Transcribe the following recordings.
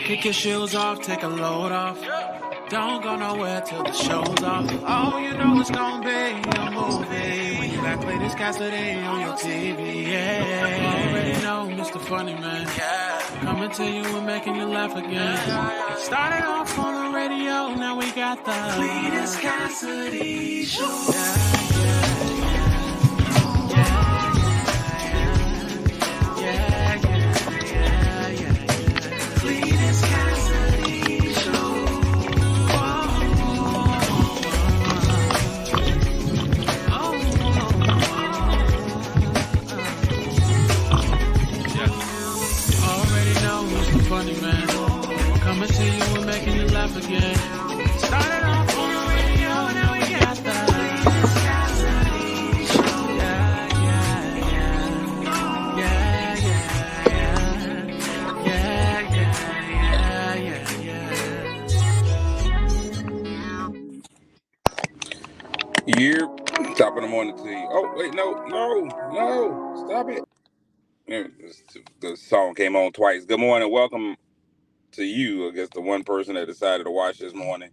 Kick your shoes off, take a load off. Don't go nowhere till the show's off. Oh, you know it's gonna be a movie when you got Cletus Cassidy on your TV. Yeah, already know Mr. Funny Man. Coming to you and making you laugh again. Started off on the radio, now we got the Cletus Cassidy Show. Funny Man, coming to you and making you laugh again. Started off on the radio, now we got the You're top of the morning to you. Oh, wait, no, stop it. The song came on twice. Good morning, welcome to you. I guess the one person that decided to watch this morning.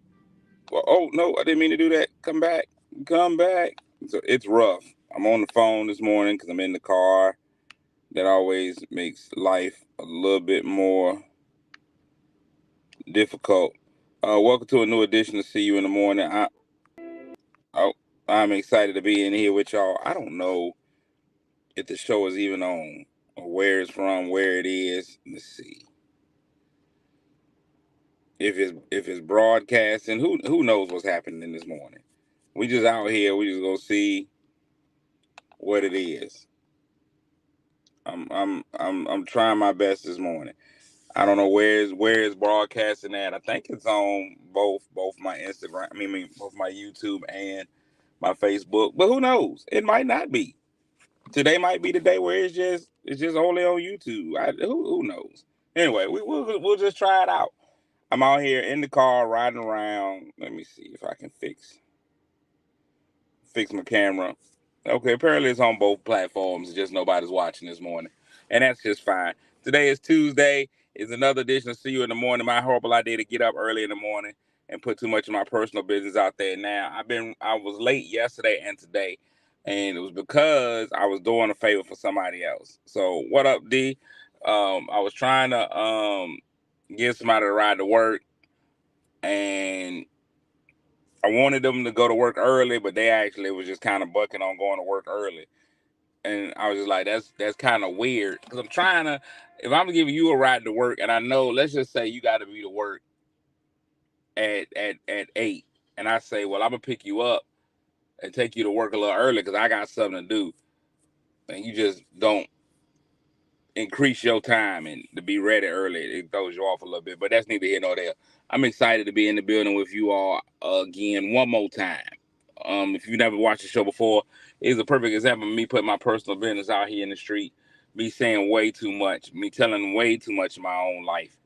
Well, oh, no, I didn't mean to do that. Come back. So it's rough. I'm on the phone this morning because I'm in the car. That always makes life a little bit more difficult. Welcome to a new edition of See You in the Morning. I'm excited to be in here with y'all. I don't know if the show is even on or where it's from, where it is. Let's see. If it's broadcasting, who knows what's happening this morning. We just out here, we just go see what it is. I'm trying my best this morning. I don't know where is broadcasting at. I think it's on both my Instagram, both my YouTube and my Facebook. But who knows? It might not be. Today might be the day where it's just only on YouTube. Who knows? Anyway, we'll just try it out. I'm out here in the car riding around. Let me see if I can fix my camera. Okay, apparently it's on both platforms. Just nobody's watching this morning, and that's just fine. Today is Tuesday. It's another edition of See You in the Morning. My horrible idea to get up early in the morning and put too much of my personal business out there. Now I was late yesterday and today, and it was because I was doing a favor for somebody else. So what up, D? I was trying to get somebody to ride to work, and I wanted them to go to work early, but they actually was just kind of bucking on going to work early. And I was just like, that's kind of weird. Because if I'm giving you a ride to work, and I know, let's just say you got to be to work at 8. And I say, well, I'm going to pick you up and take you to work a little early because I got something to do. And you just don't increase your time and to be ready early. It throws you off a little bit. But that's neither here nor there. I'm excited to be in the building with you all again one more time. If you've never watched the show before, it's a perfect example of me putting my personal business out here in the street, me saying way too much, me telling way too much of my own life.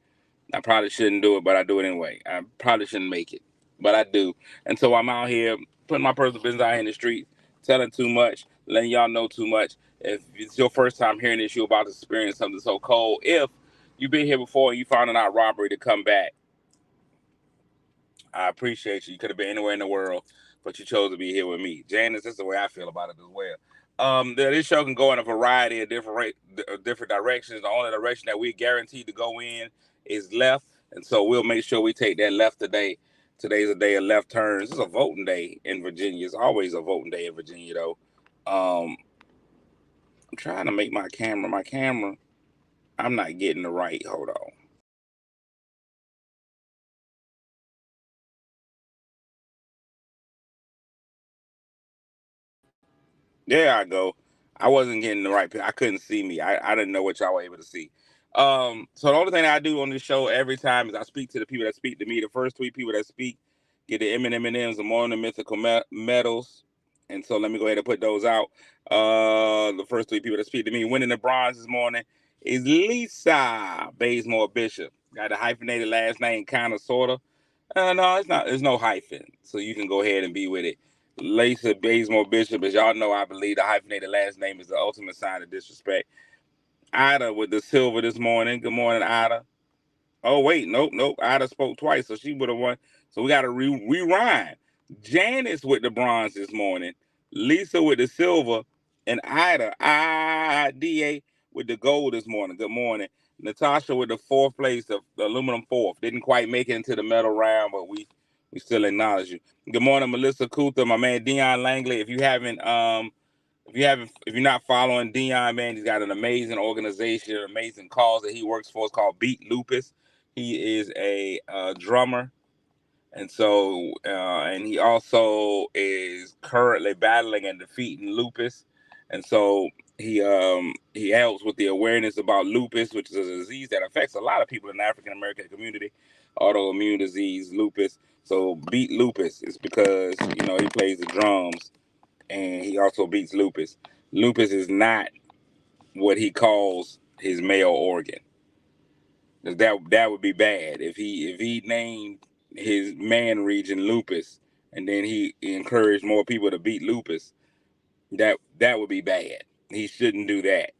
I probably shouldn't do it, but I do it anyway. I probably shouldn't make it, but I do. And so I'm out here putting my personal business out here in the street, telling too much, letting y'all know too much. If it's your first time hearing this, you're about to experience something so cold. If you've been here before and you found an out robbery to come back, I appreciate you. You could have been anywhere in the world, but you chose to be here with me. Janice, this is the way I feel about it as well. This show can go in a variety of different directions. The only direction that we're guaranteed to go in is left, and so we'll make sure we take that left today. Today's a day of left turns. It's a voting day in Virginia. It's always a voting day in Virginia, though. I'm trying to make my camera. I'm not getting the right. Hold on. There I go. I wasn't getting the right. I couldn't see me. I didn't know what y'all were able to see. So the only thing I do on this show every time is I speak to the people that speak to me. The first 3 people that speak get the M&M's, the Morning Mythical medals. And so let me go ahead and put those out. The first 3 people that speak to me winning the bronze this morning is Lisa Bazemore Bishop. Got a hyphenated last name, kind of, sort of. No, it's not. There's no hyphen, so you can go ahead and be with it. Lisa Bazemore Bishop, as y'all know, I believe the hyphenated last name is the ultimate sign of disrespect. Ida with the silver this morning. Good morning, Ida. Oh wait, nope. Ida spoke twice, so she would have won. So we got to rewind. Janice with the bronze this morning, Lisa with the silver, and Ida with the gold this morning. Good morning, Natasha with the fourth place, the aluminum fourth. Didn't quite make it into the medal round, but we still acknowledge you. Good morning, Melissa Kuther, my man Dion Langley. If you're not following Dion, man, he's got an amazing organization, an amazing cause that he works for. It's called Beat Lupus. He is a drummer, and and he also is currently battling and defeating lupus, and so he helps with the awareness about lupus, which is a disease that affects a lot of people in the African American community, autoimmune disease, lupus. So Beat Lupus is because he plays the drums and he also beats lupus. Lupus is not what he calls his male organ. That would be bad if he named his man region lupus and then he encouraged more people to beat lupus. That would be bad. He shouldn't do that.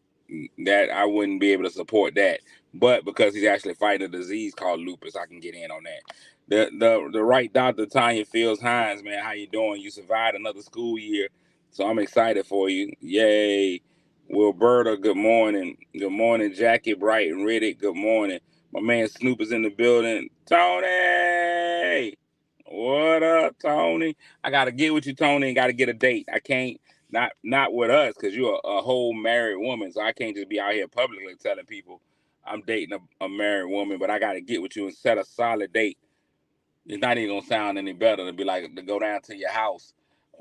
That I wouldn't be able to support that. But because he's actually fighting a disease called lupus, I can get in on that. The right Dr. Tanya Fields Hines, man, how you doing? You survived another school year, so I'm excited for you. Yay. Wilberta, good morning. Good morning, Jackie Bright and Riddick. Good morning. My man Snoop is in the building. Tony! What up, Tony? I gotta get with you, Tony, and gotta get a date. I can't not with us, because you're a whole married woman, so I can't just be out here publicly telling people I'm dating a married woman, but I gotta get with you and set a solid date. It's not even gonna sound any better to be like to go down to your house.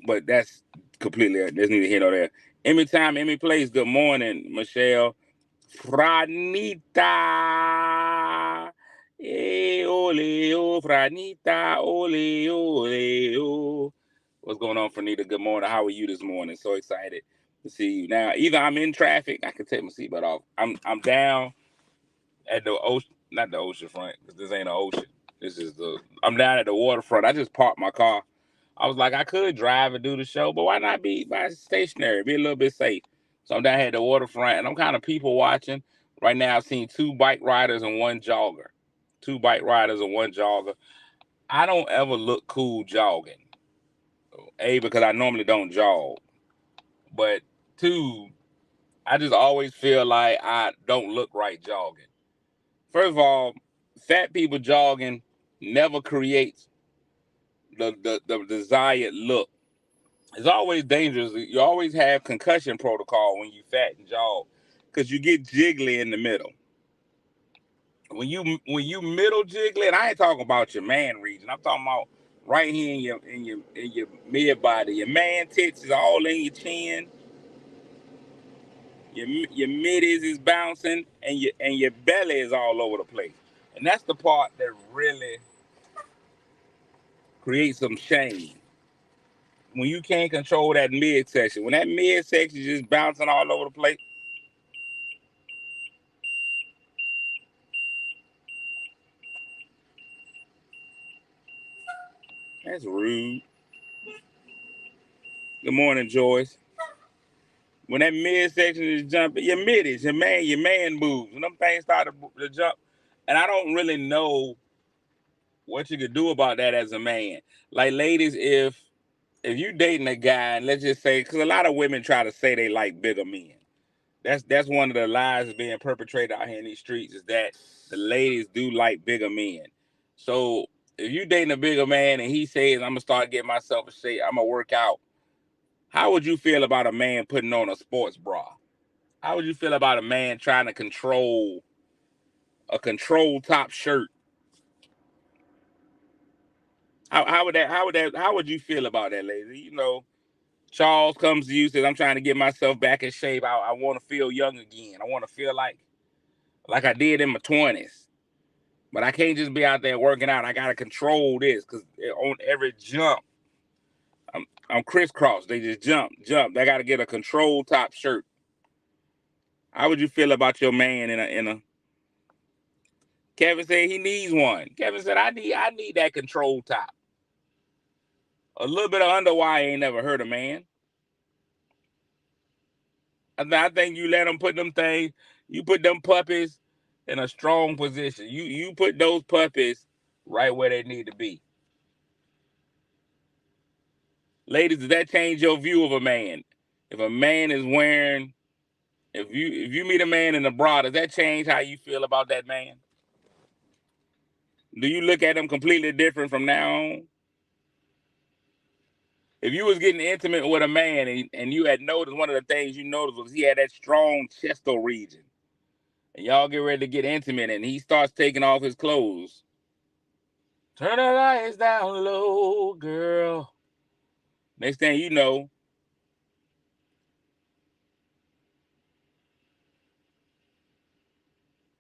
But that's completely there's neither here nor there. Emmy time, Emmy place. Good morning, Michelle. Franita. Ole, oh, Franita. Ole, ole, oh. What's going on, Franita? Good morning. How are you this morning? So excited to see you. Now, either I'm in traffic, I can take my seatbelt off. I'm down at the ocean, not the ocean front, because this ain't an ocean. I'm down at the waterfront. I just parked my car. I was like, I could drive and do the show, but why not be stationary, be a little bit safe? So I'm down here at the waterfront, and I'm kind of people watching. Right now, I've seen 2 bike riders and 1 jogger. 2 bike riders and 1 jogger. I don't ever look cool jogging. A, because I normally don't jog. But 2, I just always feel like I don't look right jogging. First of all, fat people jogging never creates the desired look. It's always dangerous. You always have concussion protocol when you fat and jog, because you get jiggly in the middle. When you middle jiggly, and I ain't talking about your man region. I'm talking about right here in your mid body. Your man tits is all in your chin. Your middies is bouncing, and your belly is all over the place. And that's the part that really creates some shame. When you can't control that midsection, when that midsection is just bouncing all over the place. That's rude. Good morning, Joyce. When that midsection is jumping, your middies, your man boobs, when them things start to jump, and I don't really know what you could do about that as a man. Like, ladies, if you dating a guy, and let's just say, because a lot of women try to say they like bigger men. That's one of the lies that's being perpetrated out here in these streets, is that the ladies do like bigger men. So if you dating a bigger man and he says, I'm gonna start getting myself in shape, I'm gonna work out, how would you feel about a man putting on a sports bra? How would you feel about a man trying to control a control top shirt? How would you feel about that, lady? Charles comes to you, says, I'm trying to get myself back in shape. I want to feel young again. I want to feel like I did in my 20s. But I can't just be out there working out. I gotta control this, because on every jump, I'm crisscross. They just jump. They gotta get a control top shirt. How would you feel about your man in a? Kevin said he needs one. Kevin said I need that control top. A little bit of underwire ain't never hurt a man. I think you let them put them things. You put them puppies in a strong position. You put those puppies right where they need to be. Ladies, does that change your view of a man? If a man is wearing, if you meet a man in a bra, does that change how you feel about that man? Do you look at him completely different from now on? If you was getting intimate with a man and you had noticed, one of the things you noticed was he had that strong chestal region, and y'all get ready to get intimate and he starts taking off his clothes. Turn the lights down low, girl. Next thing you know,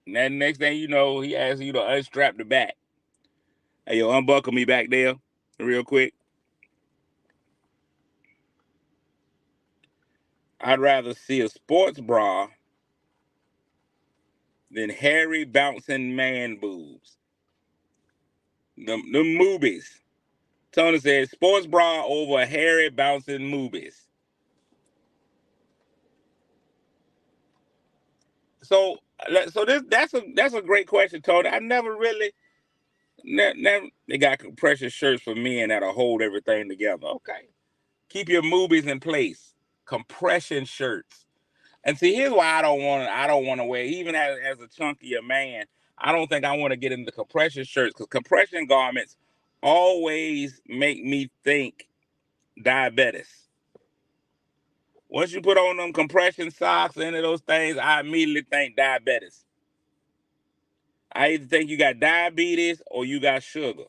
next thing you know, he asks you to unstrap the back. Hey, yo, unbuckle me back there real quick. I'd rather see a sports bra than hairy bouncing man boobs. The movies. Tony said sports bra over hairy bouncing movies. So that's a great question, Tony. I never really never they got compression shirts for men that'll hold everything together. Okay. Keep your movies in place. Compression shirts. And see, here's why I don't want to wear, even as a chunkier man, I don't think I want to get into compression shirts because compression garments always make me think diabetes. Once you put on them compression socks or any of those things, I immediately think diabetes. I either think you got diabetes or you got sugar.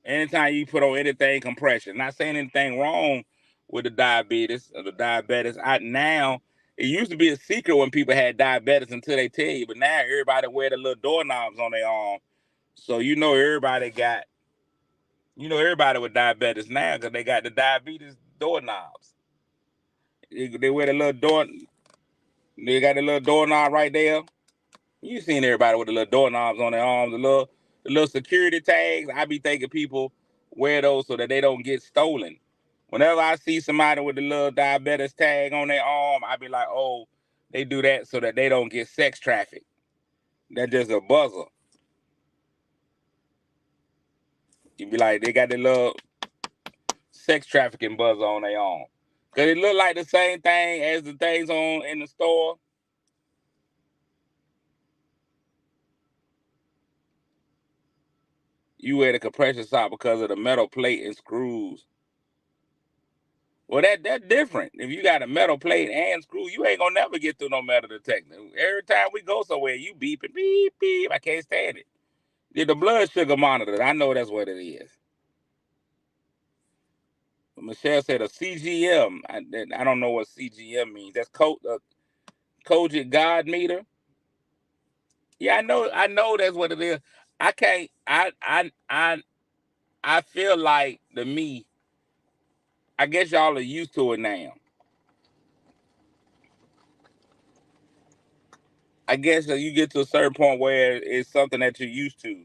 Anytime you put on anything compression, not saying anything wrong with the diabetes or the diabetes. Now it used to be a secret when people had diabetes until they tell you, but now everybody wear the little doorknobs on their arm, so everybody with diabetes now because they got the diabetes doorknobs. They wear the little door. They got the little doorknob right there. You seen everybody with the little doorknobs on their arms, the little security tags. I be thinking people wear those so that they don't get stolen. Whenever I see somebody with the little diabetes tag on their arm, I be like, oh, they do that so that they don't get sex trafficked. That's just a buzzer. You be like, they got the little sex trafficking buzzer on their arm. Cause it look like the same thing as the things on in the store. You wear the compression sock because of the metal plate and screws. Well, that's different. If you got a metal plate and screw, you ain't gonna never get through no metal detector. Every time we go somewhere, you beeping, beep, beep. I can't stand it. Did the blood sugar monitor? I know that's what it is. Michelle said a CGM. I don't know what CGM means. That's Kojic God meter. Yeah, I know that's what it is. I can't. I feel like to me. I guess y'all are used to it now. I guess that you get to a certain point where it's something that you're used to.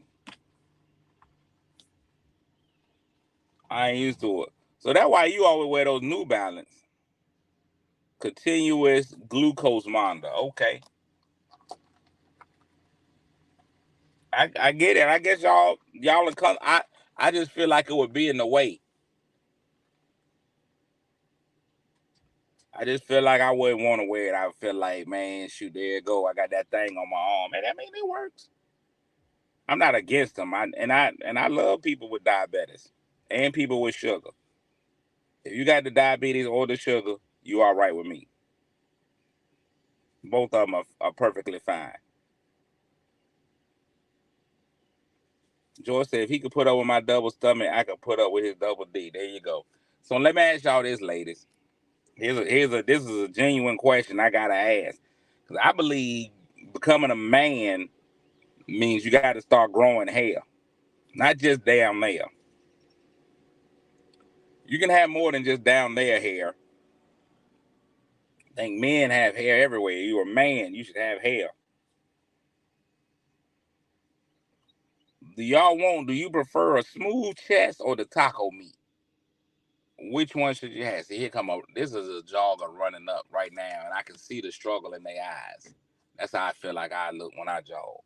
I ain't used to it. So that's why you always wear those New Balance. Continuous glucose monitor. Okay. I get it. I guess y'all are come. I just feel like it would be in the way. I just feel like I wouldn't want to wear it. I feel like, man, shoot, there you go. I got that thing on my arm. And I mean it works. I'm not against them. I love people with diabetes and people with sugar. If you got the diabetes or the sugar, you all right with me. Both of them are perfectly fine. George said if he could put up with my double stomach, I could put up with his double D. There you go. So let me ask y'all this, ladies. This is a genuine question I gotta ask. Because I believe becoming a man means you gotta start growing hair. Not just down there. You can have more than just down there hair. I think men have hair everywhere. You're a man, you should have hair. Do you prefer a smooth chest or the taco meat? Which one should you have? See, here come a. This is a jogger running up right now, and I can see the struggle in their eyes. That's how I feel like I look when I jog.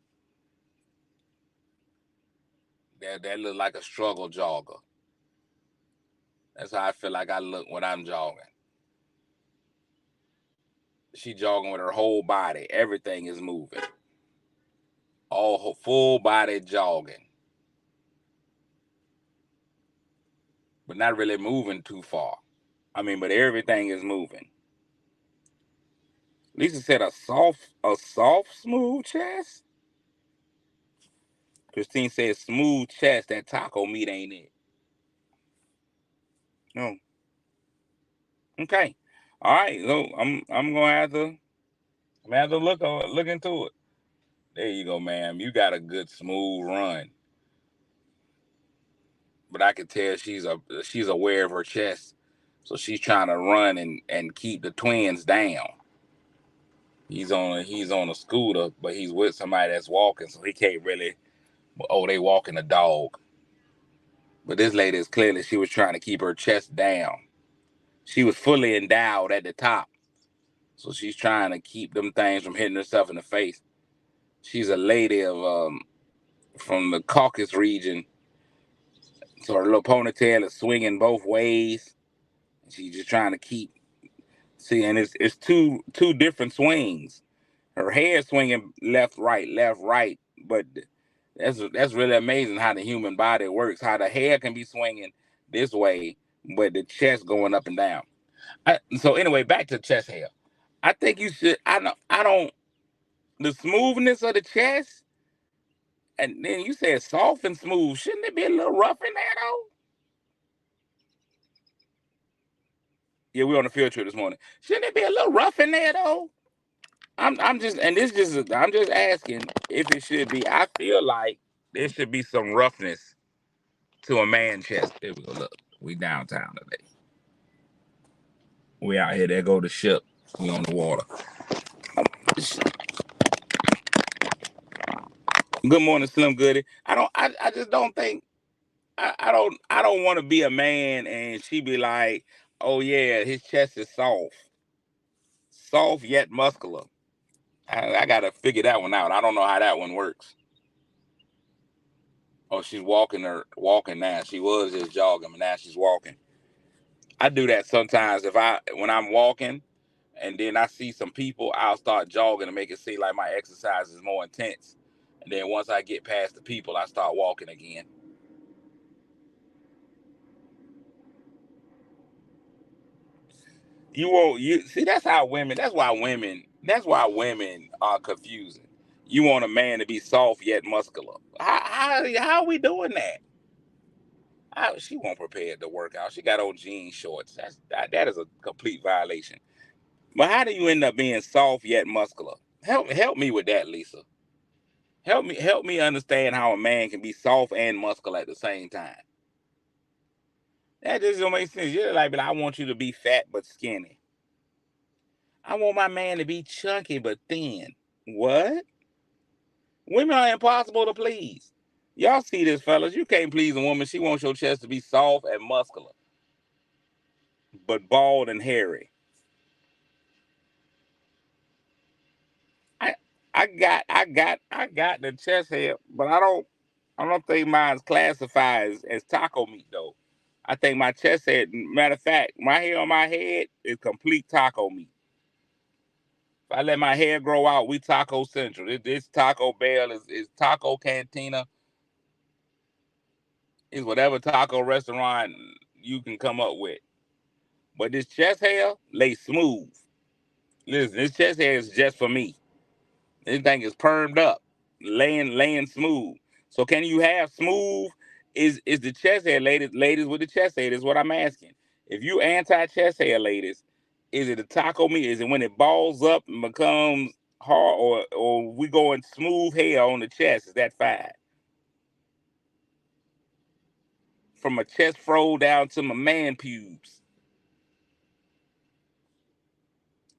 That look like a struggle jogger. That's how I feel like I look when I'm jogging. She jogging with her whole body. Everything is moving. All her full body jogging. But not really moving too far. I mean, but everything is moving. Lisa said a soft, smooth chest. Christine said smooth chest. That taco meat ain't it. No. Okay. All right. So I'm gonna have to look into it. There you go, ma'am. You got a good smooth run. But I could tell she's aware of her chest. So she's trying to run and keep the twins down. He's on a scooter, but he's with somebody that's walking, so he can't really. Oh, they walking a dog. But this lady is clearly she was trying to keep her chest down. She was fully endowed at the top, so she's trying to keep them things from hitting herself in the face. She's a lady of from the Caucasus region, so her little ponytail is swinging both ways. She's just trying to keep. See, and it's two different swings. Her hair swinging left, right. But that's really amazing how the human body works. How the hair can be swinging this way, but the chest going up and down. So anyway, back to chest hair. I think you should. I don't. The smoothness of the chest, and then you said soft and smooth. Shouldn't it be a little rough in there though? Yeah, we on a field trip this morning. Shouldn't it be a little rough in there though? I'm just, and this just, I'm just asking if it should be. I feel like there should be some roughness to a man chest. There we go. Look, we downtown today. We out here. There go the ship. We on the water. Good morning, Slim Goody. I just don't think. I don't want to be a man and she be like, oh yeah, his chest is soft yet muscular. I gotta figure that one out. I don't know how that one works. Oh, she's walking now. She was just jogging, but now she's walking. I do that sometimes when I'm walking and then I see some people, I'll start jogging to make it seem like my exercise is more intense. And then once I get past the people, I start walking again. You see that's why women are confusing. You want a man to be soft yet muscular. How are we doing that? She won't prepared to work out. She got on jean shorts. That is a complete violation. But how do you end up being soft yet muscular? Help me with that, Lisa. Help me understand how a man can be soft and muscular at the same time. That just don't make sense. You're like, but I want you to be fat but skinny. I want my man to be chunky but thin. What? Women are impossible to please. Y'all see this, fellas. You can't please a woman. She wants your chest to be soft and muscular, but bald and hairy. I I got the chest hair, but I don't think mine's classified as taco meat though. I think my chest hair, matter of fact, my hair on my head is complete taco meat. If I let my hair grow out, we Taco Central. This Taco Bell is Taco Cantina, is whatever taco restaurant you can come up with. But this chest hair lay smooth. Listen, this chest hair is just for me. This thing is permed up, laying smooth. So can you have smooth? Is the chest hair, ladies with the chest hair? Is what I'm asking. If you anti chest hair, ladies, is it a taco meat? Is it when it balls up and becomes hard, or we going smooth hair on the chest? Is that fine? From my chest fro down to my man pubes.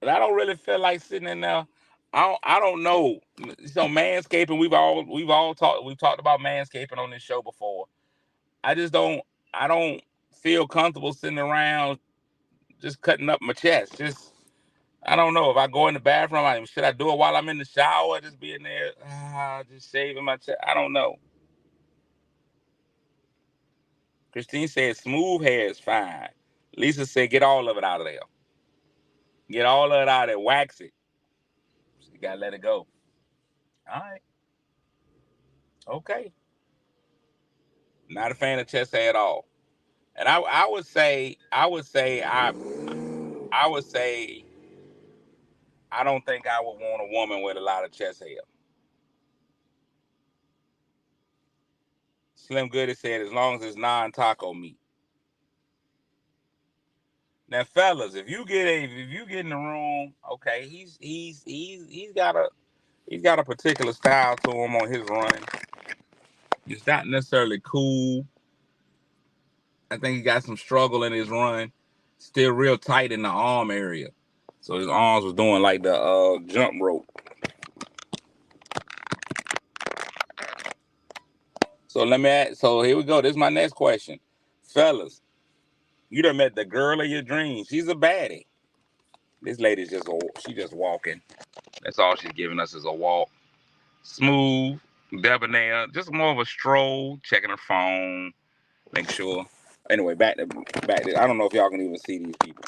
But I don't really feel like sitting in there. I don't know. So manscaping, we've talked about manscaping on this show before. I just don't I don't feel comfortable sitting around just cutting up my chest. Just I don't know. If I go in the bathroom, should I do it while I'm in the shower? Just being there, just shaving my chest. I don't know. Christine said smooth hair is fine. Lisa said get all of it out of there. Get all of it out of there. Wax it. So you gotta let it go. All right. Okay. Not a fan of chest hair at all. And I would say I would say I don't think I would want a woman with a lot of chest hair. Slim Goody said as long as it's non-taco meat. Now, fellas, if you get in the room, okay, he's got a particular style to him on his run. It's not necessarily cool. I think he got some struggle in his run. Still real tight in the arm area. So his arms was doing like the jump rope. So here we go. This is my next question. Fellas, you done met the girl of your dreams. She's a baddie. This lady's just walking. That's all she's giving us is a walk. Smooth, debonair, just more of a stroll, checking her phone, make sure. Anyway, back to. I don't know if y'all can even see these people.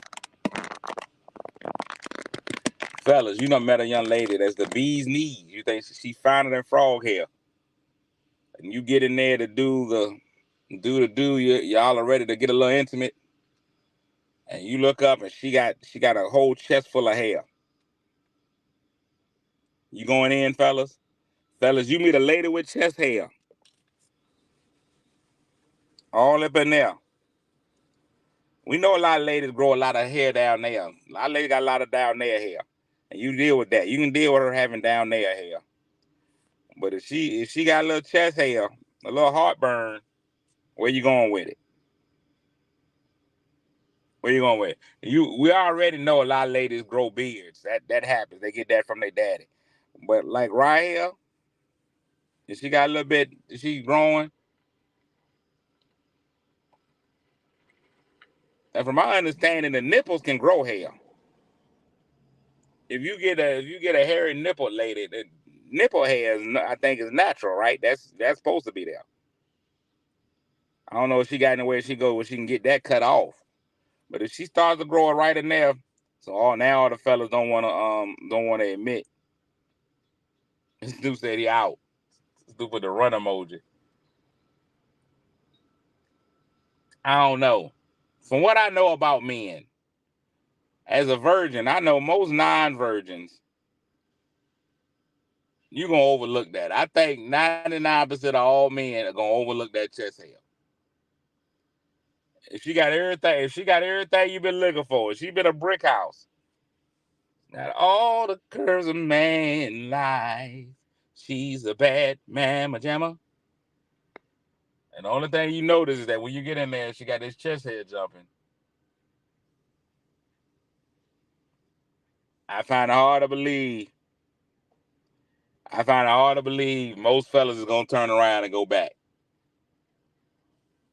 Fellas, you done met a young lady that's the bee's knees. You think she's finer than frog hair. And you get in there to do, y'all are ready to get a little intimate. And you look up and she got a whole chest full of hair. You going in, fellas? Fellas, you meet a lady with chest hair. All up in there. We know a lot of ladies grow a lot of hair down there. A lot of ladies got a lot of down there hair. And you deal with that. You can deal with her having down there hair. But if she got a little chest hair, a little heartburn, where you going with it? Where you going with it? We already know a lot of ladies grow beards. That happens. They get that from their daddy. But like right here, if she got a little bit, is she growing? And from my understanding, the nipples can grow hair. If you get a hairy nipple lady, the nipple hair I think is natural, right? That's supposed to be there. I don't know if she got anywhere she go where she can get that cut off. But if she starts to grow it right in there, so now all the fellas don't wanna admit. Stu said he out. Stu put the run emoji. I don't know. From what I know about men, as a virgin, I know most non-virgins, you're gonna overlook that. I think 99% of all men are gonna overlook that chest hair. If she got everything you've been looking for, if she been a brick house. Got all the curves of man life. She's a bad mamma jamma. And the only thing you notice is that when you get in there, she got this chest hair jumping. I find it hard to believe most fellas is gonna turn around and go back.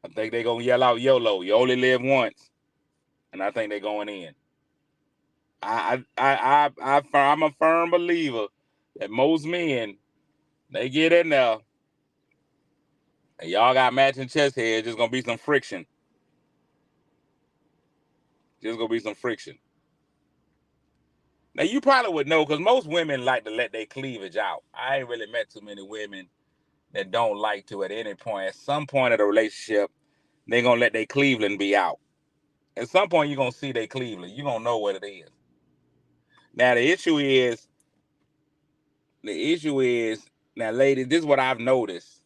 I think they're gonna yell out YOLO. You only live once. And I think they're going in. I'm a firm believer that most men, they get in there and y'all got matching chest hair, just gonna be some friction. Just gonna be some friction. Now you probably would know because most women like to let their cleavage out. I ain't really met too many women that don't like to at any point. At some point of the relationship, they're gonna let their Cleveland be out. At some point, you're gonna see their Cleveland. You're gonna know what it is. Now the issue is, now ladies, this is what I've noticed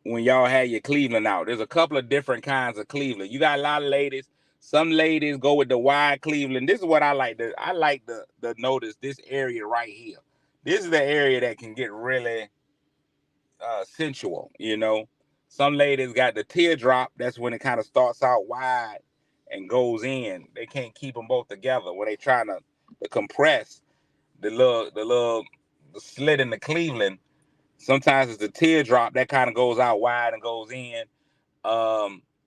when y'all have your Cleveland out. There's a couple of different kinds of Cleveland. You got a lot of ladies. Some ladies go with the wide Cleveland. This is what I like to notice this area right here. This is the area that can get really sensual, you know. Some ladies got the teardrop. That's when it kind of starts out wide and goes in. They can't keep them both together when they trying to compress the slit in the Cleveland. Sometimes it's the teardrop that kind of goes out wide and goes in.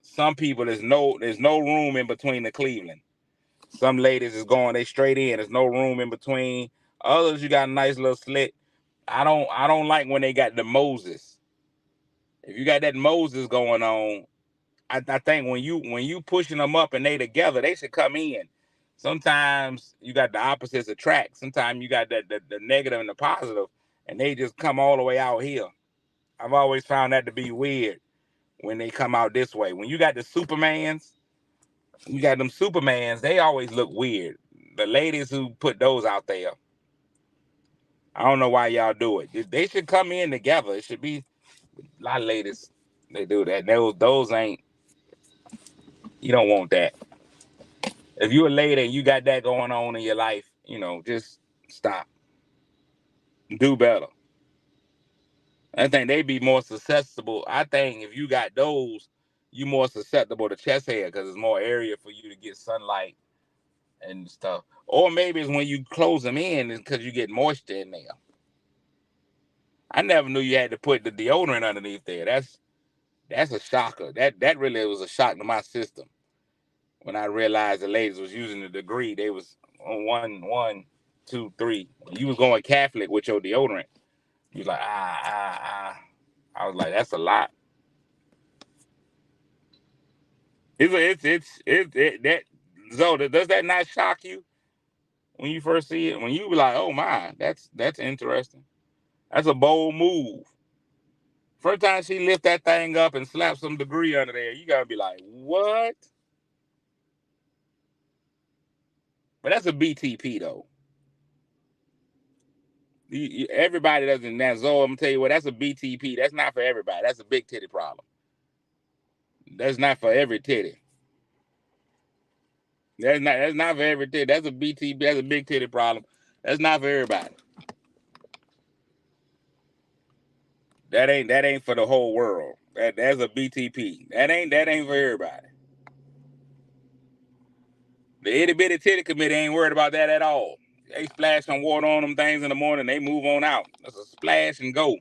Some people there's no room in between the Cleveland. Some ladies is going they straight in. There's no room in between. Others you got a nice little slit. I don't like when they got the Moses. If you got that Moses going on, I think when you pushing them up and they together, they should come in. Sometimes you got the opposites attract. Sometimes you got the negative and the positive, and they just come all the way out here. I've always found that to be weird when they come out this way. When you got the Supermans, you got them Supermans, they always look weird. The ladies who put those out there, I don't know why y'all do it. They should come in together. It should be a lot of ladies. They do that. Those ain't. You don't want that. If you're a lady and you got that going on in your life, just stop. Do better. I think they be more susceptible. I think if you got those, you more susceptible to chest hair because there's more area for you to get sunlight and stuff. Or maybe it's when you close them in because you get moisture in there. I never knew you had to put the deodorant underneath there. That's a shocker. That really was a shock to my system. When I realized the ladies was using the degree, they was on one, 2, 3. When you was going Catholic with your deodorant, you was like, I was like, that's a lot. That so does that not shock you when you first see it? When you be like, oh my, that's interesting. That's a bold move. First time she lift that thing up and slap some degree under there, you gotta be like, what? But that's a BTP though. Everybody doesn't. Now, Zoe, I'm gonna tell you what. That's a BTP. That's not for everybody. That's a big titty problem. That's not for every titty. That's not for every titty. That's a BTP. That's a big titty problem. That's not for everybody. That ain't for the whole world. That's a BTP. That ain't for everybody. The itty bitty titty committee ain't worried about that at all. They splash some water on them things in the morning. They move on out. That's a splash and go.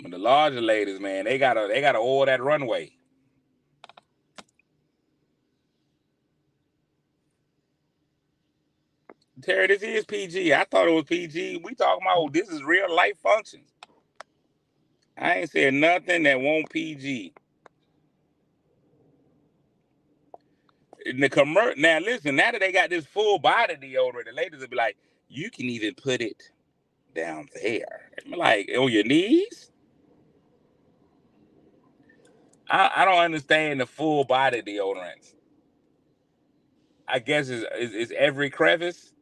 But the larger ladies, man, they gotta oil that runway. Terry, this is PG. I thought it was PG. We talking about this is real life functions. I ain't said nothing that won't PG. In the now listen, now that they got this full body deodorant, the ladies will be like, you can even put it down there. I'm like, on your knees? I don't understand the full body deodorants. I guess is every crevice.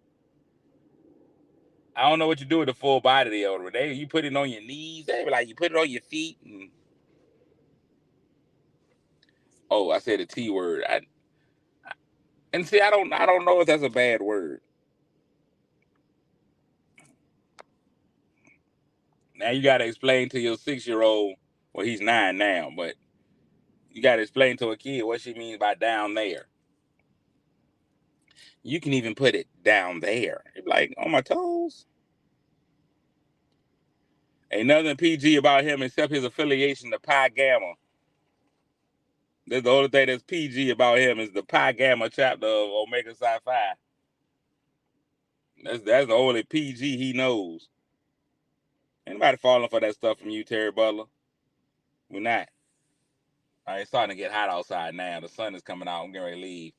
I don't know what you do with the full body deodorant. You put it on your knees. They be like, you put it on your feet. Oh, I said the T word. And see, I don't know if that's a bad word. Now you gotta explain to your 6-year-old. Well, he's 9 now, but you gotta explain to a kid what she means by down there. You can even put it down there. You're like, on my toes. Ain't nothing PG about him except his affiliation to Pi Gamma. That's the only thing that's PG about him is the Pi Gamma chapter of Omega Psi Phi. That's the only PG he knows. Anybody falling for that stuff from you, Terry Butler? We're not. All right, it's starting to get hot outside now. The sun is coming out. I'm getting ready to leave.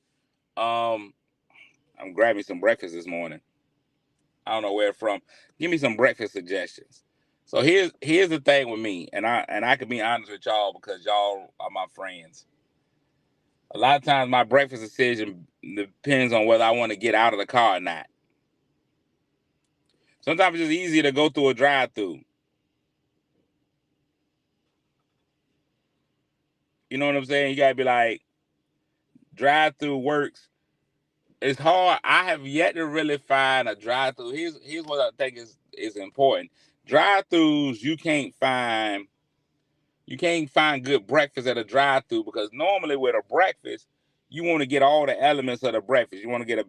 I'm grabbing some breakfast this morning. I don't know where from. Give me some breakfast suggestions. So here's the thing with me, and I can be honest with y'all because y'all are my friends. A lot of times my breakfast decision depends on whether I want to get out of the car or not. Sometimes it's just easier to go through a drive-through. You know what I'm saying? You gotta be like, drive-through works. It's hard. I have yet to really find a drive-through. Here's what I think is important. Drive-throughs, you can't find good breakfast at a drive-through because normally with a breakfast, you want to get all the elements of the breakfast. You want to get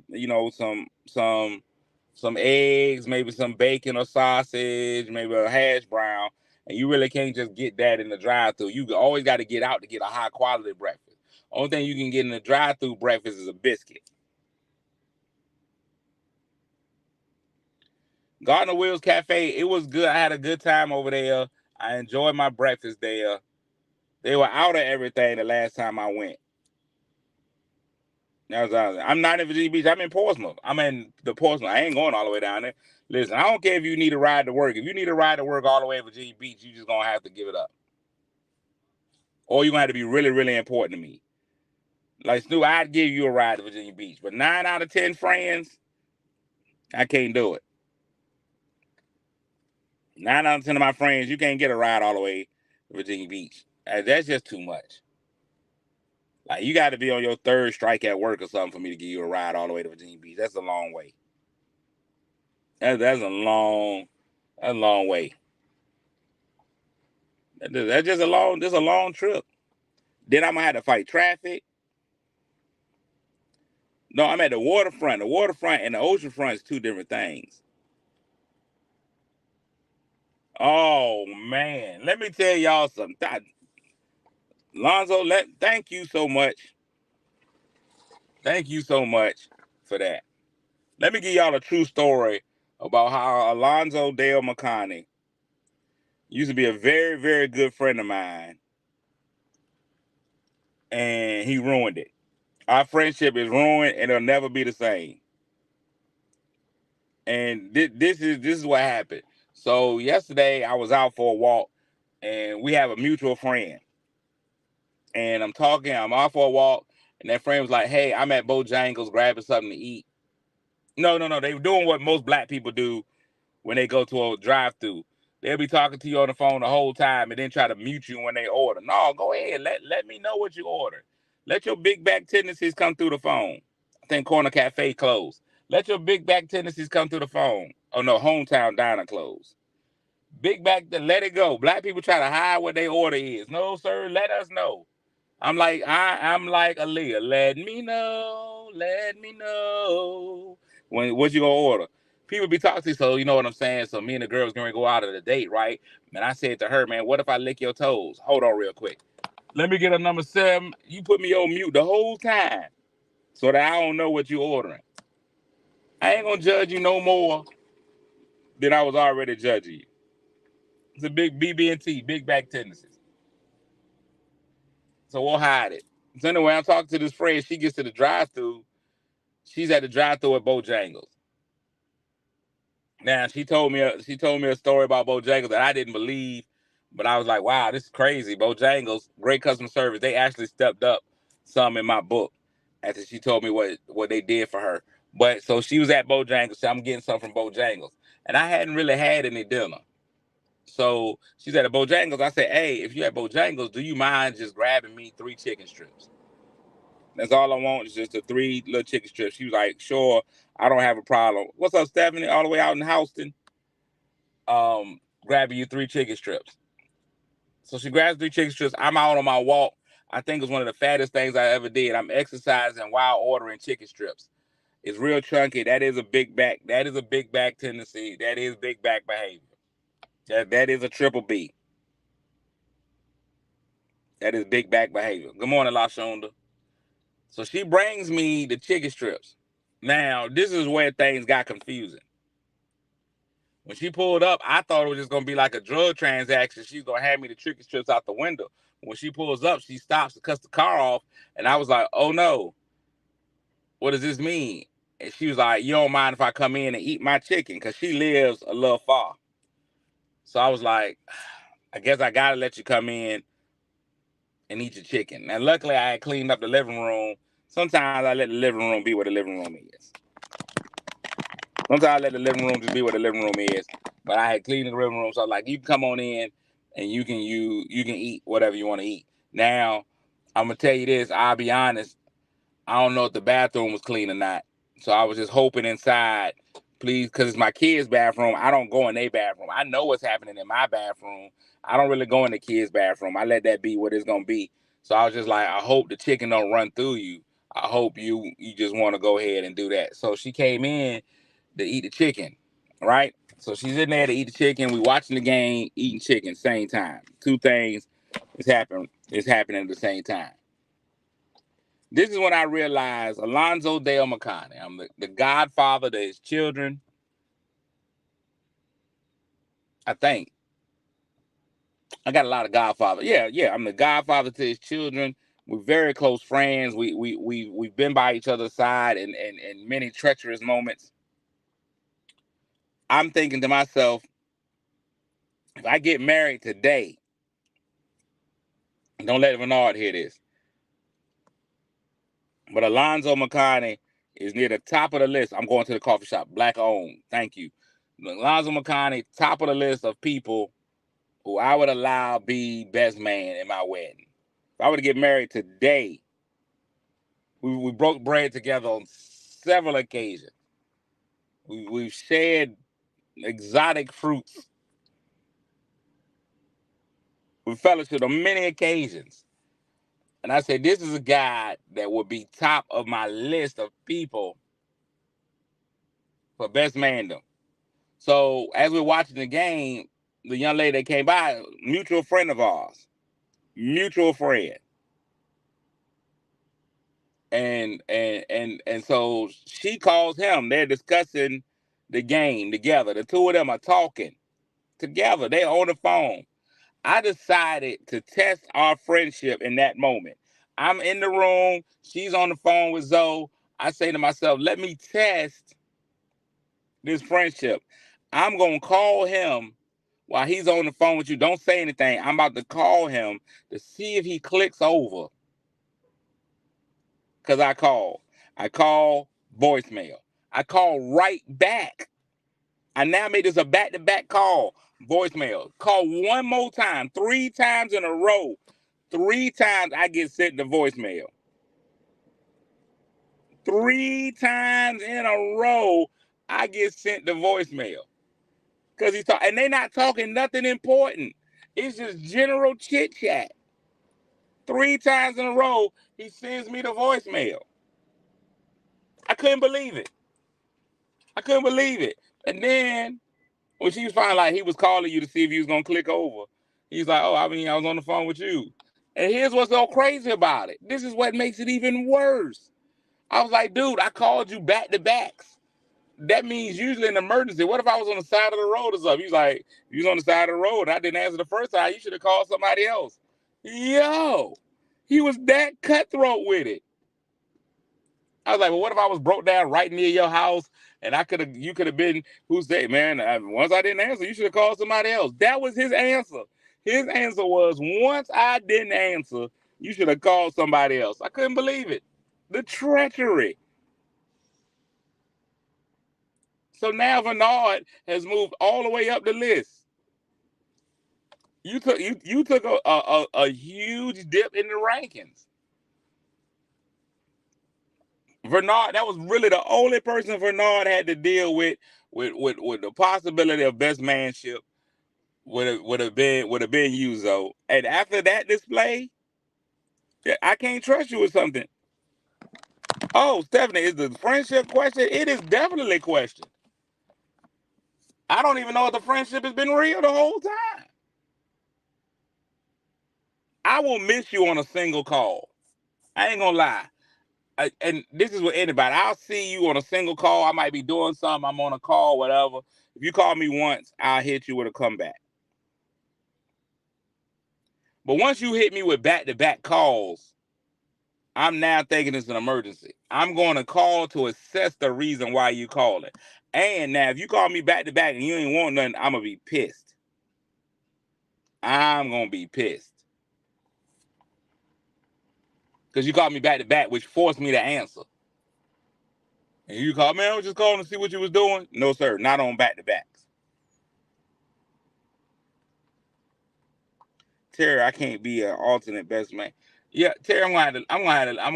some eggs, maybe some bacon or sausage, maybe a hash brown, and you really can't just get that in the drive-through. You always got to get out to get a high quality breakfast. Only thing you can get in the drive-through breakfast is a biscuit. Gardner Wheels Cafe, it was good. I had a good time over there. I enjoyed my breakfast there. They were out of everything the last time I went. I'm not in Virginia Beach. I'm in Portsmouth. I'm in the Portsmouth. I ain't going all the way down there. Listen, I don't care if you need a ride to work. If you need a ride to work all the way to Virginia Beach, you just gonna have to give it up. Or you're gonna have to be really, really important to me. Like Stu, I'd give you a ride to Virginia Beach, but 9 out of 10 friends, I can't do it. 9 out of 10 of my friends, you can't get a ride all the way to Virginia Beach. That's just too much. Like you got to be on your third strike at work or something for me to give you a ride all the way to Virginia Beach. That's a long way. That's a long way. That's just a long trip. Then I'm gonna have to fight traffic. No, I'm at the waterfront. The waterfront and the ocean front is two different things. Oh man, let me tell y'all something. Lonzo, thank you so much. Thank you so much for that. Let me give y'all a true story about how Alonzo Dale McConney used to be a very, very good friend of mine, and he ruined it. Our friendship is ruined, and it'll never be the same. And this is what happened. So yesterday I was out for a walk, and we have a mutual friend. And I'm out for a walk, and that friend was like, "Hey, I'm at Bojangles grabbing something to eat." No. They were doing what most black people do when they go to a drive-through. They'll be talking to you on the phone the whole time and then try to mute you when they order. No, go ahead. Let me know what you order. Let your big back tendencies come through the phone. I think Corner Cafe closed. Let your big back tendencies come through the phone. Oh no, Hometown Diner closed. Big back, let it go. Black people try to hide what their order is. No, sir, let us know. I'm like Aaliyah. Let me know. Let me know. What you gonna order? People be talking to you, so you know what I'm saying. So me and the girls gonna go out on a date, right? And I said to her, man, what if I lick your toes? Hold on real quick. Let me get a number 7. You put me on mute the whole time so that I don't know what you ordering. I ain't gonna judge you no more than I was already judging you. It's a big BB&T, big back tendencies. So we'll hide it. So anyway, I'm talking to this friend. She gets to the drive-thru. She's at the drive-thru at Bojangles. Now she told me a story about Bojangles that I didn't believe, but I was like, wow, this is crazy. Bojangles, great customer service. They actually stepped up some in my book after she told me what they did for her. But so she was at Bojangles. So I'm getting something from Bojangles, and I hadn't really had any dinner. So she's at a Bojangles. I said, hey, if you're at Bojangles, do you mind just grabbing me 3 chicken strips? That's all I want is just the 3 little chicken strips. She was like, sure, I don't have a problem. What's up, Stephanie? All the way out in Houston. Grabbing you 3 chicken strips. So she grabs 3 chicken strips. I'm out on my walk. I think it's one of the fattest things I ever did. I'm exercising while ordering chicken strips. It's real chunky. That is a big back. That is a big back tendency. That is big back behavior. That is a triple B. That is big back behavior. Good morning, LaShonda. So she brings me the chicken strips. Now, this is where things got confusing. When she pulled up, I thought it was just going to be like a drug transaction. She's going to hand me the chicken strips out the window. When she pulls up, she stops to cut the car off. And I was like, oh, no. What does this mean? And she was like, you don't mind if I come in and eat my chicken? Because she lives a little far. So I was like, I guess I got to let you come in and eat your chicken. Now, luckily, I had cleaned up the living room. Sometimes I let the living room be what the living room is. Sometimes I let the living room just be what the living room is. But I had cleaned the living room, so I was like, you can come on in and you can eat whatever you want to eat. Now, I'm gonna tell you this, I'll be honest, I don't know if the bathroom was clean or not. So I was just hoping inside, please, because it's my kids' bathroom. I don't go in their bathroom. I know what's happening in my bathroom. I don't really go in the kids' bathroom. I let that be what it's gonna be. So I was just like, I hope the chicken don't run through you. I hope you just want to go ahead and do that. So she came in to eat the chicken, right? So she's in there to eat the chicken. We watching the game, eating chicken, same time. 2 things is happening at the same time. This is when I realized Alonzo Dale McConney. I'm the godfather to his children. I think. I got a lot of godfathers. Yeah, I'm the godfather to his children. We're very close friends. We've been by each other's side in many treacherous moments. I'm thinking to myself, if I get married today, don't let Bernard hear this, but Alonzo McCarney is near the top of the list. I'm going to the coffee shop, black owned. Thank you. Alonzo McCarney, top of the list of people who I would allow be best man in my wedding. If I were to get married today, we broke bread together on several occasions. We've shared exotic fruits. We fellowship on many occasions. And I said, this is a guy that would be top of my list of people for best mandem. So as we're watching the game, the young lady that came by, mutual friend of ours, mutual friend. And so she calls him. They're discussing the game together. The two of them are talking together. They're on the phone. I decided to test our friendship in that moment. I'm in the room. She's on the phone with Zoe. I say to myself, let me test this friendship. I'm going to call him while he's on the phone with you. Don't say anything. I'm about to call him to see if he clicks over. Because I call voicemail. I call right back. I now made this a back-to-back call, voicemail. Call one more time, 3 times in a row. 3 times I get sent to voicemail. 3 times in a row I get sent to voicemail. Because he's talking, and they're not talking nothing important. It's just general chit-chat. 3 times in a row, he sends me the voicemail. I couldn't believe it. And then when she was finally like, he was calling you to see if you was going to click over. He's like, oh, I was on the phone with you. And here's what's so crazy about it. This is what makes it even worse. I was like, dude, I called you back to backs. That means usually an emergency. What if I was on the side of the road or something? He's like, you was on the side of the road and I didn't answer the first time. You should have called somebody else. Yo, he was that cutthroat with it. I was like, well, what if I was broke down right near your house and you could have been, who said, man, once I didn't answer, you should have called somebody else. That was his answer. His answer was, once I didn't answer, you should have called somebody else. I couldn't believe it. The treachery. So now Bernard has moved all the way up the list. You took a huge dip in the rankings. Bernard, that was really the only person Bernard had to deal with the possibility of best manship would have been you, Zoe. And after that display, I can't trust you with something. Oh, Stephanie, is the friendship question? It is definitely a question. I don't even know if the friendship has been real the whole time. I will miss you on a single call. I ain't gonna lie. And this is with anybody. I'll see you on a single call. I might be doing something. I'm on a call, whatever. If you call me once, I'll hit you with a comeback. But once you hit me with back-to-back calls, I'm now thinking it's an emergency. I'm going to call to assess the reason why you calling. And now, if you call me back-to-back and you ain't want nothing, I'm going to be pissed. I'm going to be pissed. Because you called me back-to-back, which forced me to answer. And you called, man, I was just calling to see what you was doing. No, sir, not on back-to-backs. Terry, I can't be an alternate best man. Yeah, Terry, I'm gonna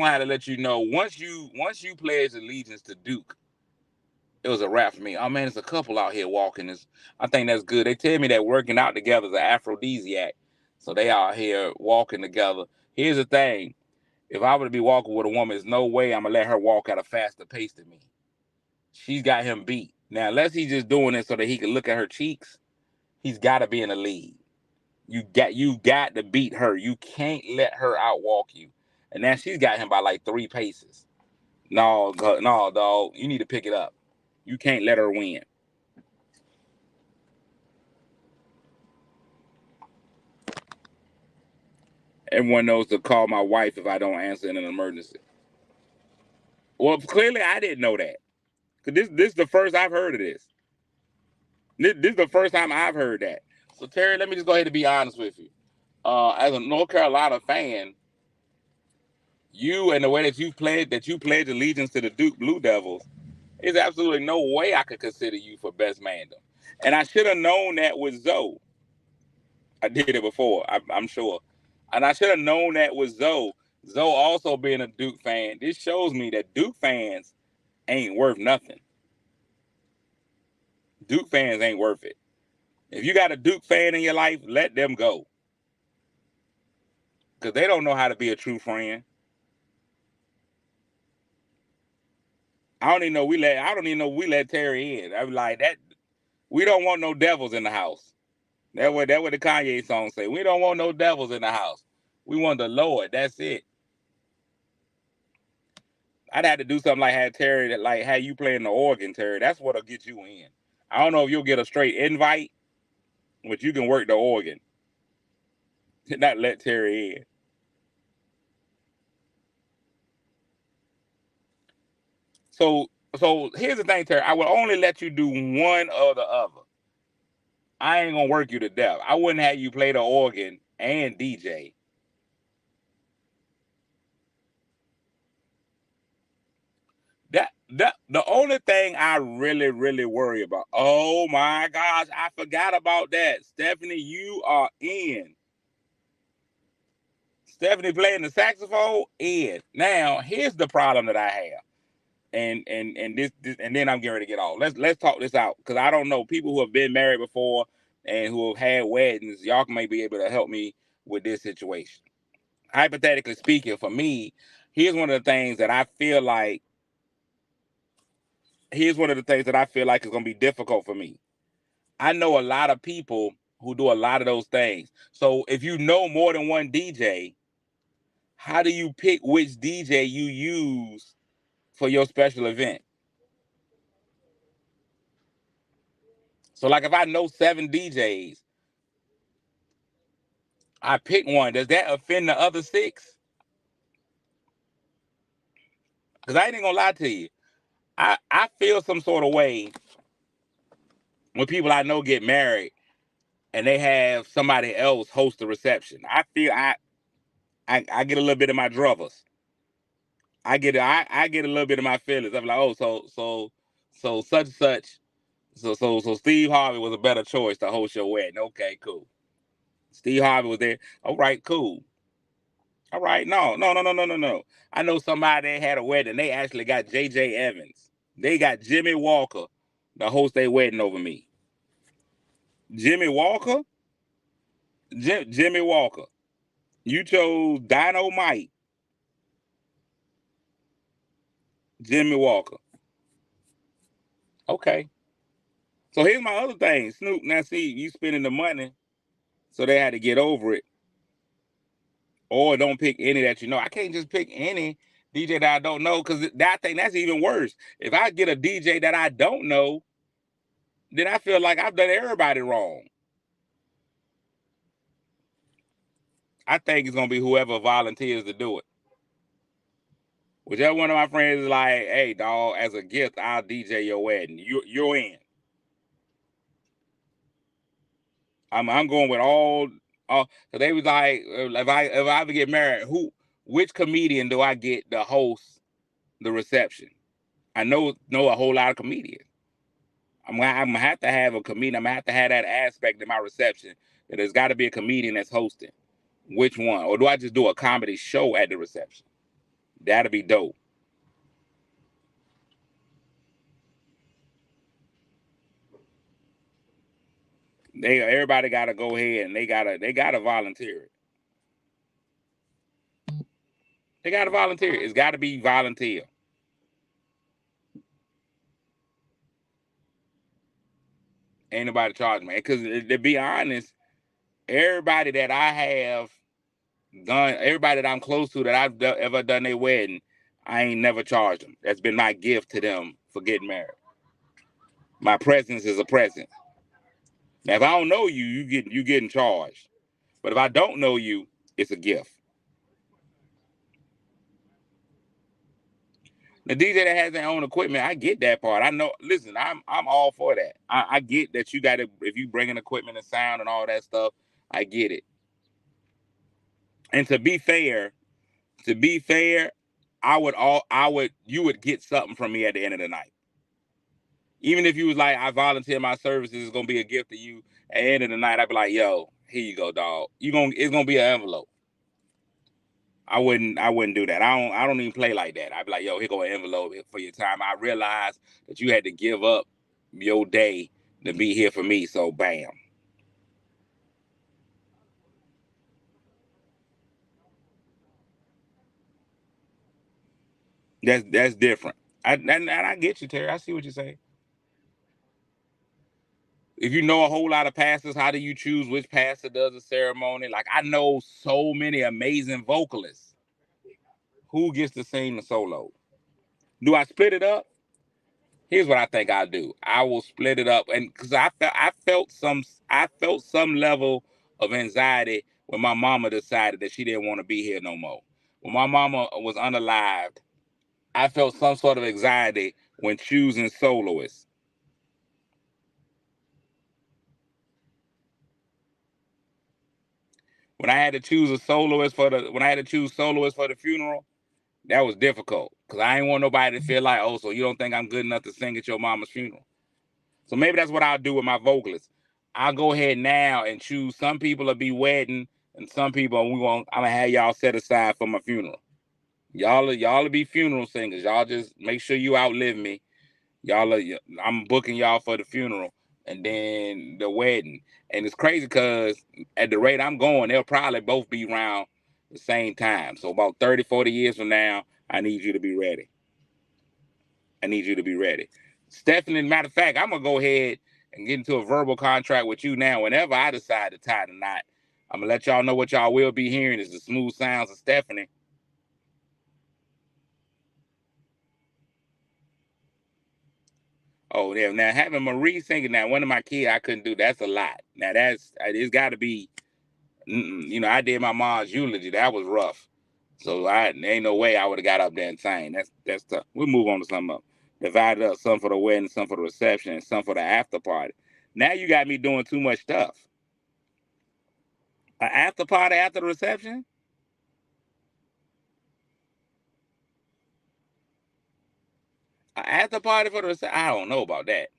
have to let you know once you pledge allegiance to Duke, it was a wrap for me. Oh man, there's a couple out here walking. I think that's good. They tell me that working out together is an aphrodisiac, so they out here walking together. Here's the thing: if I were to be walking with a woman, there's no way I'm gonna let her walk at a faster pace than me. She's got him beat. Now, unless he's just doing it so that he can look at her cheeks, he's got to be in the lead. You got to beat her. You can't let her outwalk you. And now she's got him by like 3 paces. No, dog. You need to pick it up. You can't let her win. Everyone knows to call my wife if I don't answer in an emergency. Well, clearly I didn't know that. Cause this is the first I've heard of this. This is the first time I've heard that. So Terry, let me just go ahead and be honest with you. As a North Carolina fan, you and the way that you pledged allegiance to the Duke Blue Devils, there's absolutely no way I could consider you for best mandem. And I should have known that with Zoe. I did it before, I'm sure. And I should have known that with Zoe. Zoe also being a Duke fan. This shows me that Duke fans ain't worth nothing. Duke fans ain't worth it. If you got a Duke fan in your life, let them go. Because they don't know how to be a true friend. I don't even know we let Terry in. I'm like that. We don't want no devils in the house. That's what the Kanye song say. We don't want no devils in the house. We want the Lord. That's it. I'd have to do something like have Terry like how you playing the organ, Terry. That's what'll get you in. I don't know if you'll get a straight invite, but you can work the organ. Not let Terry in. So here's the thing, Terry. I will only let you do one or the other. I ain't gonna work you to death. I wouldn't have you play the organ and DJ. The only thing I really, really worry about. Oh my gosh, I forgot about that. Stephanie, you are in. Stephanie playing the saxophone in. Now, here's the problem that I have. And this and then I'm getting ready to get off. Let's talk this out. Because I don't know. People who have been married before and who have had weddings, y'all may be able to help me with this situation. Hypothetically speaking, for me, here's one of the things that I feel like is going to be difficult for me. I know a lot of people who do a lot of those things. So if you know more than one DJ, how do you pick which DJ you use for your special event? So like if I know 7 DJs, I pick one. Does that offend the other 6? Because I ain't gonna lie to you. I feel some sort of way when people I know get married and they have somebody else host the reception. I feel I get a little bit of my druthers. I get a little bit of my feelings. I'm like, oh, so such and such. So Steve Harvey was a better choice to host your wedding. Okay, cool. Steve Harvey was there. All right, cool. All right, no. I know somebody that had a wedding. They actually got J.J. Evans. They got Jimmy Walker to host their wedding over me. Jimmy Walker? Jimmy Walker. You chose Dynamite. Jimmy Walker. Okay. So here's my other thing. Snoop, now see, you spending the money, so they had to get over it. Or don't pick any that you know. I can't just pick any DJ that I don't know, because I think that's even worse. If I get a DJ that I don't know, then I feel like I've done everybody wrong. I think it's going to be whoever volunteers to do it. Whichever one of my friends is like, hey, dog, as a gift, I'll DJ your wedding. You're in. I'm going with all. So they was like, if I ever get married, which comedian do I get to host the reception? I know a whole lot of comedians. I'm gonna have to have a comedian. I'm gonna have to have that aspect in my reception that there's got to be a comedian that's hosting. Which one? Or do I just do a comedy show at the reception? That'd be dope. Everybody got to go ahead and they gotta volunteer it. They got to volunteer. It's got to be volunteer. Ain't nobody charging me. Because to be honest, everybody that I have done, everybody that I'm close to that I've ever done their wedding, I ain't never charged them. That's been my gift to them for getting married. My presence is a present. Now, if I don't know you, you getting charged. But if I don't know you, it's a gift. The DJ that has their own equipment, I get that part. I know. Listen, I'm all for that. I get that you got to, if you bring in equipment and sound and all that stuff, I get it. And to be fair, you would get something from me at the end of the night. Even if you was like, I volunteer my services, it's gonna be a gift to you. At the end of the night, I'd be like, yo, here you go, dog. It's gonna be an envelope. I wouldn't do that. I don't even play like that. I'd be like, yo, here go an envelope for your time. I realized that you had to give up your day to be here for me, so bam. That's different. I get you, Terry. I see what you're saying. If you know a whole lot of pastors, how do you choose which pastor does a ceremony? Like, I know so many amazing vocalists. Who gets to sing the solo? Do I split it up? Here's what I think I'll do. I will split it up, and because I felt some level of anxiety when my mama decided that she didn't want to be here no more. When my mama was unalived, I felt some sort of anxiety when choosing soloists. When I had to choose soloist for the funeral, that was difficult because I ain't want nobody to feel like, oh, so you don't think I'm good enough to sing at your mama's funeral. So maybe that's what I'll do with my vocalists. I'll go ahead now and choose some people to be wedding and some people I'm gonna have y'all set aside for my funeral. Y'all will be funeral singers. Y'all just make sure you outlive me. I'm booking y'all for the funeral and then the wedding. And it's crazy because at the rate I'm going, they'll probably both be around the same time. So about 30, 40 years from now, I need you to be ready. I need you to be ready. Stephanie, matter of fact, I'm going to go ahead and get into a verbal contract with you now. Whenever I decide to tie the knot, I'm going to let y'all know what y'all will be hearing is the smooth sounds of Stephanie. Oh, yeah. Now, having Marie singing that, one of my kids, I couldn't do. That's a lot. Now, it's got to be, I did my mom's eulogy. That was rough. So there ain't no way I would have got up there and sang. That's tough. We'll move on to something else. Divided up, some for the wedding, some for the reception, and some for the after party. Now you got me doing too much stuff. An after party after the reception? An after party for the reception? I don't know about that.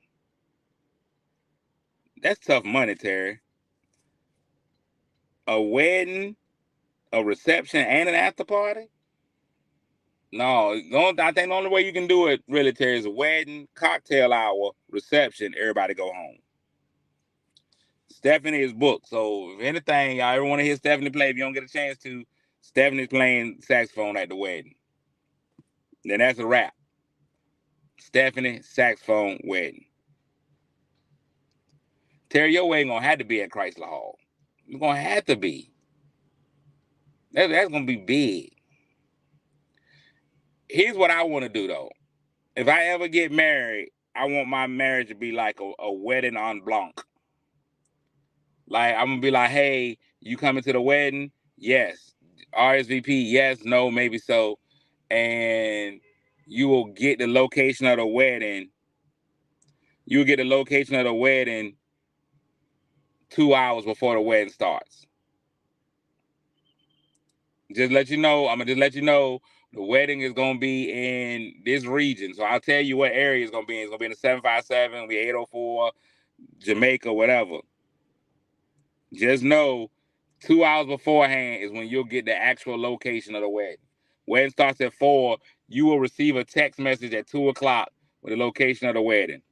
That's tough money, Terry. A wedding, a reception, and an after party? No, I think the only way you can do it, really, Terry, is a wedding, cocktail hour, reception, everybody go home. Stephanie is booked, so if anything, y'all ever want to hear Stephanie play, if you don't get a chance to, Stephanie's playing saxophone at the wedding. Then that's a wrap. Stephanie, saxophone, wedding. Terry, your wedding gonna have to be at Chrysler Hall. It's gonna have to be. That's gonna be big. Here's what I want to do though. If I ever get married, I want my marriage to be like a wedding en blanc. Like I'm gonna be like, hey, you coming to the wedding? Yes. RSVP, yes, no, maybe so. And you will get the location of the wedding. You'll get the location of the wedding 2 hours before the wedding starts. Just let you know, I'm gonna just let you know the wedding is gonna be in this region. So I'll tell you what area it's gonna be in. It's gonna be in the 757, it'll be 804, Jamaica, whatever. Just know 2 hours beforehand is when you'll get the actual location of the wedding. Wedding starts at 4. You will receive a text message at 2 o'clock with the location of the wedding.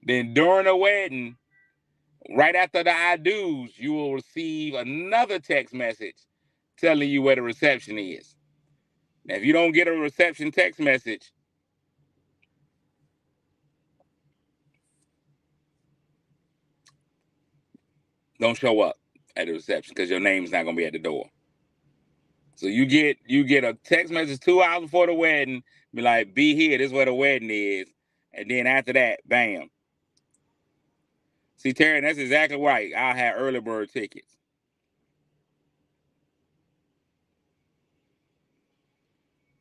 Then during the wedding, right after the I do's, you will receive another text message telling you where the reception is. Now, if you don't get a reception text message, don't show up at the reception because your name's not gonna be at the door. So you get a text message 2 hours before the wedding, be like, be here, this is where the wedding is. And then after that, bam. See, Terry, that's exactly right. I'll have early bird tickets.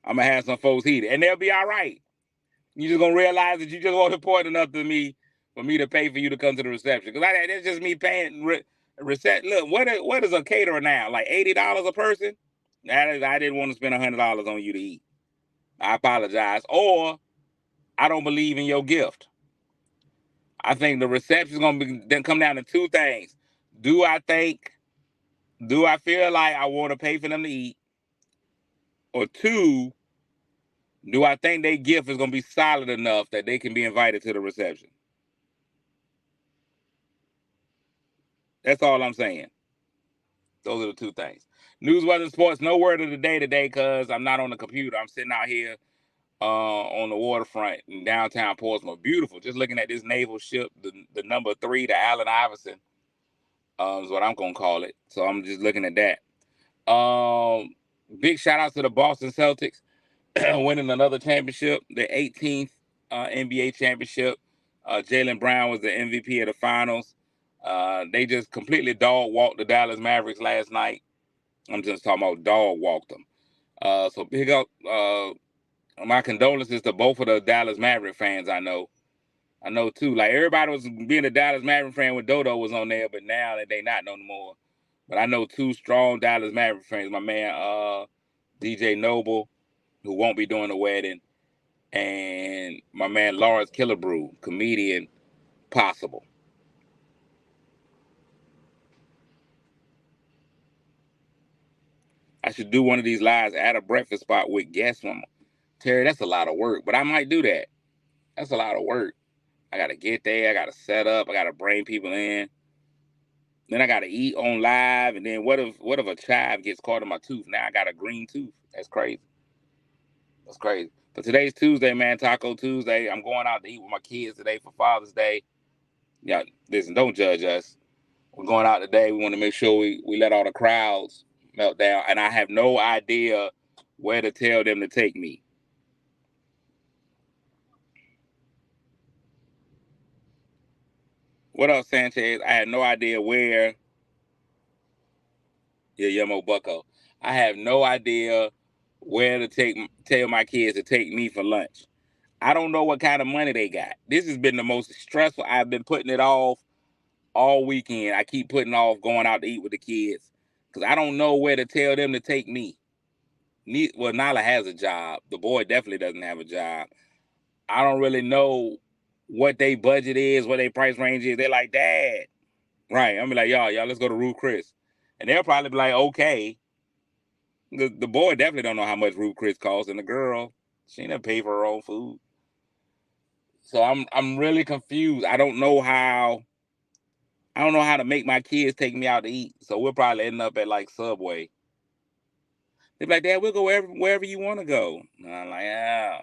I'm gonna have some folks heat it, and they'll be all right. You just gonna realize that you just wasn't important enough to me for me to pay for you to come to the reception. Because that's just me paying reception. Look, what is a caterer now? Like $80 a person? I didn't want to spend $100 on you to eat. I apologize. Or I don't believe in your gift. I think the reception is gonna then come down to two things. Do I feel like I want to pay for them to eat? Or two, do I think their gift is gonna be solid enough that they can be invited to the reception? That's all I'm saying. Those are the two things. News, weather, sports. No word of the day today because I'm not on the computer. I'm sitting out here on the waterfront in downtown Portsmouth. Beautiful. Just looking at this naval ship, the number 3, the Allen Iverson, is what I'm gonna call it. So I'm just looking at that. Big shout out to the Boston Celtics winning another championship, the 18th NBA championship. Jaylen Brown was the MVP of the finals. They just completely dog walked the Dallas Mavericks last night. I'm just talking about dog walked them. So big up, my condolences to both of the Dallas Maverick fans. I know too. Like everybody was being a Dallas Maverick fan when Dodo was on there, but now they not no more. But I know 2 strong Dallas Maverick fans. My man DJ Noble, who won't be doing the wedding, and my man Lawrence Killebrew, comedian, Possible. I should do one of these lives at a breakfast spot with guests. Terry, that's a lot of work, but I might do that. That's a lot of work. I gotta get there. I gotta set up. I gotta bring people in. Then I gotta eat on live. And then what if a chive gets caught in my tooth? Now I got a green tooth. That's crazy. That's crazy. But today's Tuesday, man. Taco Tuesday. I'm going out to eat with my kids today for Father's Day. Yeah, listen, don't judge us. We're going out today. We want to make sure we let all the crowds melt down. And I have no idea where to tell them to take me. What up, Sanchez? I had no idea where. Yeah, Yemo Bucko. I have no idea where to tell my kids to take me for lunch. I don't know what kind of money they got. This has been the most stressful. I've been putting it off all weekend. I keep putting off going out to eat with the kids because I don't know where to tell them to take me. Well, Nala has a job. The boy definitely doesn't have a job. I don't really know what their budget is, what their price range is. They're like, Dad. Right. I'm be like, y'all, let's go to Ruth Chris. And they'll probably be like, okay. The boy definitely don't know how much Ruth Chris costs, and the girl, she didn't pay for her own food. So I'm really confused. I don't know how to make my kids take me out to eat. So we'll probably end up at like Subway. They're like, Dad, we'll go wherever you want to go. And I'm like, yeah.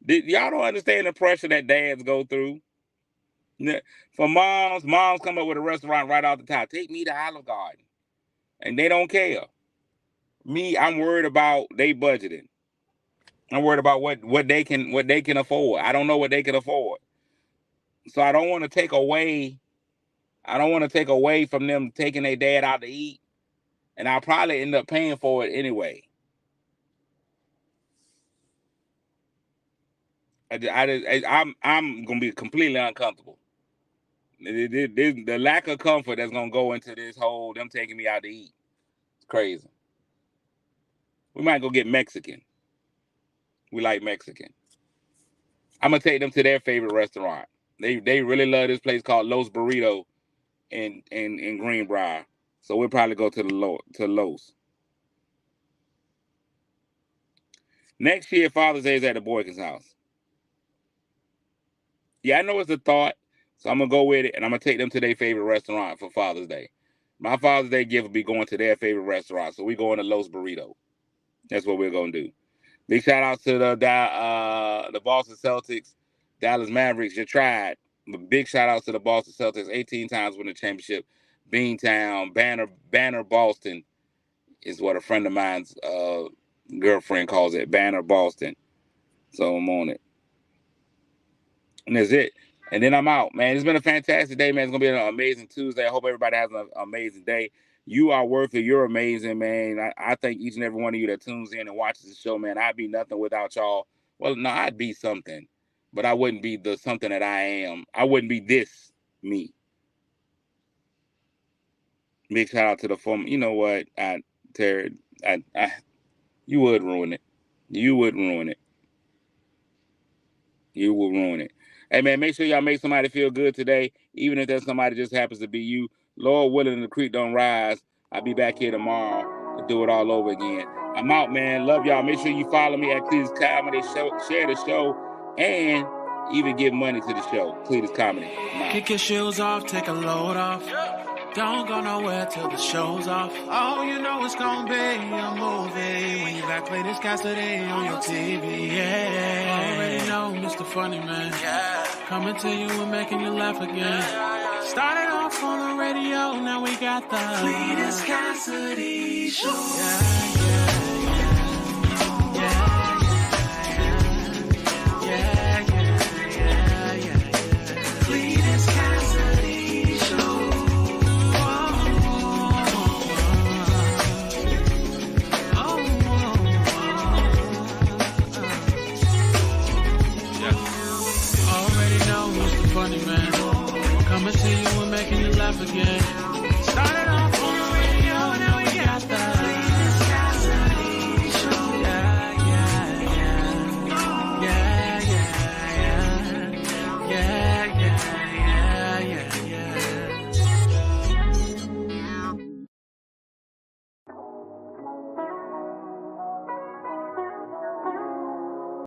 Y'all don't understand the pressure that dads go through. For moms come up with a restaurant right off the top. Take me to Olive Garden. And they don't care. Me, I'm worried about they budgeting. I'm worried about what they can afford. I don't know what they can afford. So I don't want to take away from them taking their dad out to eat. And I'll probably end up paying for it anyway. I'm gonna be completely uncomfortable. The lack of comfort that's gonna go into this whole them taking me out to eat. It's crazy. We might go get Mexican. We like Mexican. I'm gonna take them to their favorite restaurant. They really love this place called Los Burrito in Greenbrier. So we'll probably go to Los. Next year, Father's Day is at the Boykins house. Yeah, I know it's a thought, so I'm gonna go with it, and I'm gonna take them to their favorite restaurant for Father's Day. My Father's Day gift will be going to their favorite restaurant, so we're going to Los Burrito. That's what we're gonna do. Big shout out to the Boston Celtics, Dallas Mavericks. You tried. Big shout out to the Boston Celtics, 18 times winning the championship. Beantown, Banner Boston is what a friend of mine's girlfriend calls it, Banner Boston. So I'm on it. And that's it. And then I'm out, man. It's been a fantastic day, man. It's going to be an amazing Tuesday. I hope everybody has an amazing day. You are worth it. You're amazing, man. I thank each and every one of you that tunes in and watches the show, man. I'd be nothing without y'all. Well, no, I'd be something, but I wouldn't be the something that I am. I wouldn't be this me. Big shout out to the former. You know what, Terry? You would ruin it. You would ruin it. You will ruin it. Hey, man, make sure y'all make somebody feel good today, even if that somebody just happens to be you. Lord willing, the creek don't rise. I'll be back here tomorrow to do it all over again. I'm out, man. Love y'all. Make sure you follow me at Cletus Comedy Show, share the show, and even give money to the show. Cletus Comedy. Kick your shoes off, take a load off. Don't go nowhere till the show's off. Oh, you know it's gonna be a movie when you got Cletus Cassidy on your TV. Yeah, already know Mr. Funny Man. Yeah, coming to you and making you laugh again. Started off on the radio, now we got the Cletus Cassidy Show. Cletus Cassidy Show. Funny Man, coming to you and making you laugh again. Started off